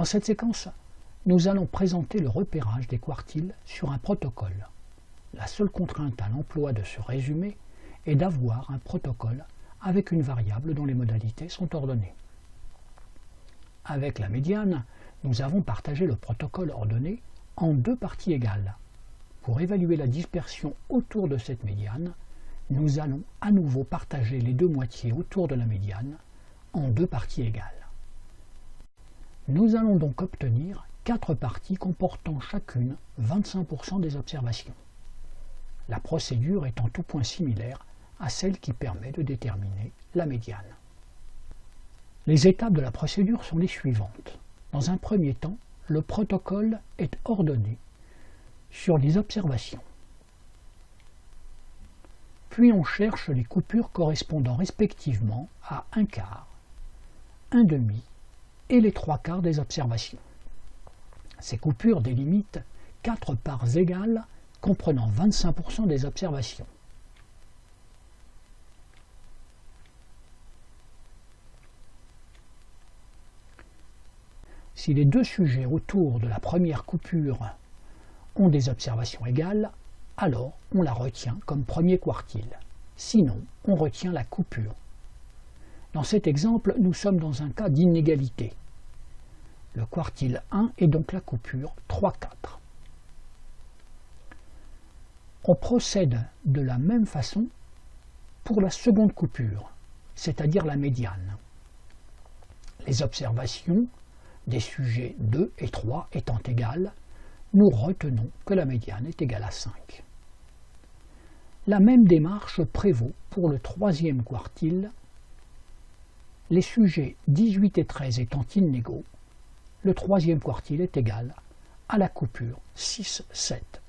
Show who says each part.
Speaker 1: Dans cette séquence, nous allons présenter le repérage des quartiles sur un protocole. La seule contrainte à l'emploi de ce résumé est d'avoir un protocole avec une variable dont les modalités sont ordonnées. Avec la médiane, nous avons partagé le protocole ordonné en deux parties égales. Pour évaluer la dispersion autour de cette médiane, nous allons à nouveau partager les deux moitiés autour de la médiane en deux parties égales. Nous allons donc obtenir 4 parties comportant chacune 25% des observations. La procédure est en tout point similaire à celle qui permet de déterminer la médiane. Les étapes de la procédure sont les suivantes. Dans un premier temps, le protocole est ordonné sur les observations. Puis on cherche les coupures correspondant respectivement à 1/4, 1/2 et les 3/4 des observations. Ces coupures délimitent 4 parts égales comprenant 25% des observations. Si les deux sujets autour de la première coupure ont des observations égales, alors on la retient comme premier quartile. Sinon, on retient la coupure. Dans cet exemple, nous sommes dans un cas d'inégalité. Le quartile 1 est donc la coupure 3/4. On procède de la même façon pour la seconde coupure, c'est-à-dire la médiane. Les observations des sujets 2 et 3 étant égales, nous retenons que la médiane est égale à 5. La même démarche prévaut pour le troisième quartile. Les sujets 18 et 13 étant inégaux, le troisième quartile est égal à la coupure 6-7.